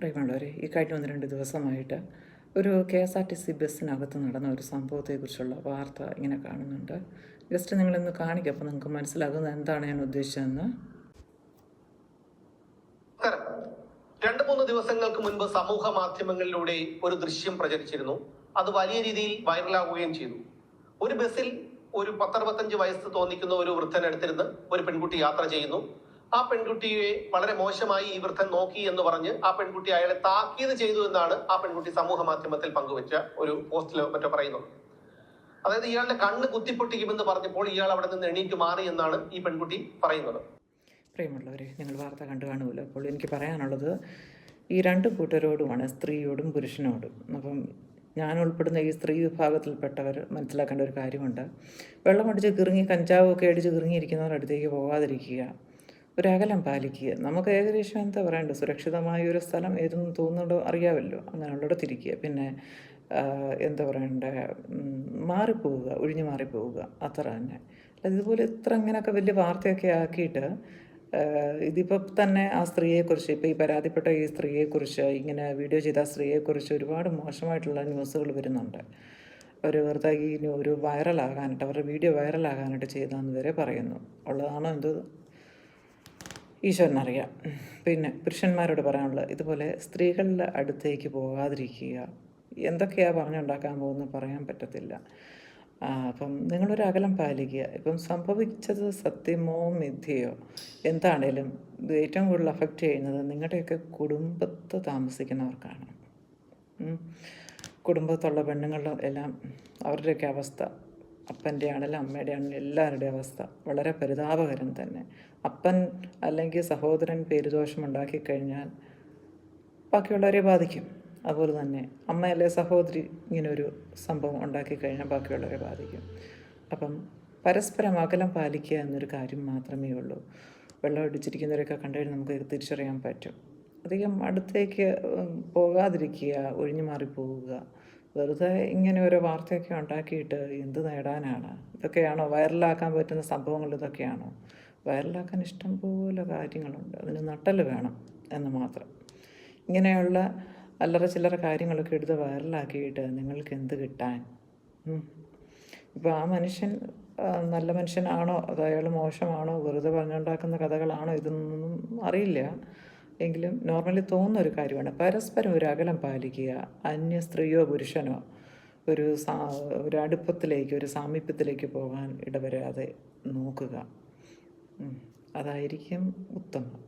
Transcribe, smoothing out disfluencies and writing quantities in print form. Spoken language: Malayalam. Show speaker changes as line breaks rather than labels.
പ്രിയമുള്ളവരെ, ഈ കഴിഞ്ഞ 1-2 ദിവസമായിട്ട് ഒരു KSRTC ബസ്സിനകത്ത് നടന്ന ഒരു സംഭവത്തെക്കുറിച്ചുള്ള വാർത്ത ഇങ്ങനെ കാണുന്നുണ്ട്. ജസ്റ്റ് നിങ്ങളിന്ന് കാണിക്കുക, അപ്പോൾ നിങ്ങൾക്ക് മനസ്സിലാകുന്നത് എന്താണ് ഞാൻ ഉദ്ദേശിച്ചതെന്ന്.
2-3 ദിവസങ്ങൾക്ക് മുൻപ് സമൂഹ മാധ്യമങ്ങളിലൂടെ ഒരു ദൃശ്യം പ്രചരിച്ചിരുന്നു. അത് വലിയ രീതിയിൽ വൈറലാവുകയും ചെയ്തു. ഒരു ബസ്സിൽ ഒരു 10-65 വയസ്സ് തോന്നിക്കുന്ന ഒരു വൃദ്ധനെടുത്തിരുന്ന് ഒരു പെൺകുട്ടി യാത്ര ചെയ്യുന്നു. ആ പെൺകുട്ടിയെ വളരെ മോശമായി ഈ വൃദ്ധൻ നോക്കി എന്ന് പറഞ്ഞ് ആ പെൺകുട്ടി അയാളെ താക്കീത് ചെയ്തു എന്നാണ് ആ പെൺകുട്ടി സമൂഹ മാധ്യമത്തിൽ പങ്കുവെച്ച ഒരു പോസ്റ്റിലോ മറ്റോ പറയുന്നത്. അതായത് ഇയാളുടെ കണ്ണ് കുത്തിപ്പൊട്ടിക്കുമെന്ന് പറഞ്ഞപ്പോൾ ഇയാൾ അവിടെ നിന്ന് എണീറ്റ് മാറി എന്നാണ് ഈ പെൺകുട്ടി പറയുന്നത്.
പ്രിയമുള്ളവരെ, നിങ്ങൾ വാർത്ത കണ്ടു കാണുമല്ലോ. അപ്പോൾ എനിക്ക് പറയാനുള്ളത് ഈ 2 കൂട്ടരോടുമാണ്, സ്ത്രീയോടും പുരുഷനോടും. അപ്പം ഞാൻ ഉൾപ്പെടുന്ന ഈ സ്ത്രീ വിഭാഗത്തിൽപ്പെട്ടവർ മനസ്സിലാക്കേണ്ട ഒരു കാര്യമുണ്ട്. വെള്ളമടിച്ച് കിറങ്ങി, കഞ്ചാവൊക്കെ അടിച്ച് കിറങ്ങിയിരിക്കുന്നവരുടെ അടുത്തേക്ക് പോകാതിരിക്കുക, ഒരകലം പാലിക്കുക. നമുക്ക് ഏകദേശം എന്താ പറയേണ്ടത്, സുരക്ഷിതമായ ഒരു സ്ഥലം ഏതെന്ന് തോന്നുന്നുണ്ടോ അറിയാമല്ലോ, അങ്ങനെയുള്ളിടത്തിരിക്കുക. പിന്നെ എന്താ പറയണ്ടേ, മാറിപ്പോവുക, ഒഴിഞ്ഞു മാറിപ്പോവുക, അത്ര തന്നെ. ഇതുപോലെ ഇത്ര ഇങ്ങനെയൊക്കെ വലിയ വാർത്തയൊക്കെ ആക്കിയിട്ട് ഇതിപ്പോൾ തന്നെ ആ സ്ത്രീയെക്കുറിച്ച്, ഇപ്പോൾ ഈ പരാതിപ്പെട്ട ഈ സ്ത്രീയെക്കുറിച്ച്, ഇങ്ങനെ വീഡിയോ ചെയ്ത ആ സ്ത്രീയെക്കുറിച്ച് ഒരുപാട് മോശമായിട്ടുള്ള ന്യൂസുകൾ വരുന്നുണ്ട്. ഒരു വെറുതെ ഈ ഒരു വൈറലാകാനായിട്ട്, അവരുടെ വീഡിയോ വൈറലാകാനായിട്ട് ചെയ്തതെന്ന് വരെ പറയുന്നു. ഉള്ളതാണോ എന്തോ ഈശ്വരനറിയാം. പിന്നെ പുരുഷന്മാരോട് പറയാനുള്ളത്, ഇതുപോലെ സ്ത്രീകളുടെ അടുത്തേക്ക് പോകാതിരിക്കുക. എന്തൊക്കെയാണ് പറഞ്ഞുണ്ടാക്കാൻ പോകുന്നത് പറയാൻ പറ്റത്തില്ല. അപ്പം നിങ്ങളൊരു അകലം പാലിക്കുക. ഇപ്പം സംഭവിച്ചത് സത്യമോ മിഥ്യയോ എന്താണേലും ഇത് ഏറ്റവും കൂടുതൽ അഫക്റ്റ് ചെയ്യുന്നത് നിങ്ങളുടെയൊക്കെ കുടുംബത്ത് താമസിക്കുന്നവർക്കാണ്. കുടുംബത്തുള്ള പെണ്ണുങ്ങളുടെ എല്ലാം അവരുടെയൊക്കെ അവസ്ഥ, അപ്പൻ്റെ ആണെങ്കിലും അമ്മയുടെ ആണെങ്കിലും എല്ലാവരുടെയും അവസ്ഥ വളരെ പരിതാപകരം തന്നെ. അപ്പൻ അല്ലെങ്കിൽ സഹോദരൻ പേരുദോഷമുണ്ടാക്കി കഴിഞ്ഞാൽ ബാക്കിയുള്ളവരെ ബാധിക്കും. അതുപോലെ തന്നെ അമ്മയല്ലേ സഹോദരി ഇങ്ങനൊരു സംഭവം ഉണ്ടാക്കി കഴിഞ്ഞാൽ ബാക്കിയുള്ളവരെ ബാധിക്കും. അപ്പം പരസ്പരം അകലം പാലിക്കുക എന്നൊരു കാര്യം മാത്രമേ ഉള്ളൂ. വെള്ളം അടിച്ചിരിക്കുന്നവരൊക്കെ കണ്ടു കഴിഞ്ഞാൽ നമുക്ക് തിരിച്ചറിയാൻ പറ്റും. അധികം അടുത്തേക്ക് പോകാതിരിക്കുക, ഒഴിഞ്ഞു മാറിപ്പോവുക. വെറുതെ ഇങ്ങനെ ഓരോ വാർത്തയൊക്കെ ഉണ്ടാക്കിയിട്ട് എന്ത് നേടാനാണ്? ഇതൊക്കെയാണോ വൈറലാക്കാൻ പറ്റുന്ന സംഭവങ്ങൾ? ഇതൊക്കെയാണോ വൈറലാക്കാൻ? ഇഷ്ടം പോലെ കാര്യങ്ങളുണ്ട്, അതിന് നട്ടല് വേണം എന്ന് മാത്രം. ഇങ്ങനെയുള്ള അല്ലറ ചില്ലറ കാര്യങ്ങളൊക്കെ എടുത്ത് വൈറലാക്കിയിട്ട് നിങ്ങൾക്ക് എന്ത് കിട്ടാൻ? ഇപ്പോൾ ആ മനുഷ്യൻ നല്ല മനുഷ്യനാണോ അതോ അയാൾ മോശമാണോ, വെറുതെ പറഞ്ഞുണ്ടാക്കുന്ന കഥകളാണോ, ഇതൊന്നും അറിയില്ല. എങ്കിലും നോർമലി തോന്നുന്ന ഒരു കാര്യമാണ്. പരസ്പരം ഒരു അകലം പാലിക്കുക. അന്യ സ്ത്രീയോ പുരുഷനോ ഒരു അടുപ്പത്തിലേക്ക്, ഒരു സാമീപ്യത്തിലേക്ക് പോകാൻ ഇടവരാതെ നോക്കുക. അതായിരിക്കും ഉത്തമം.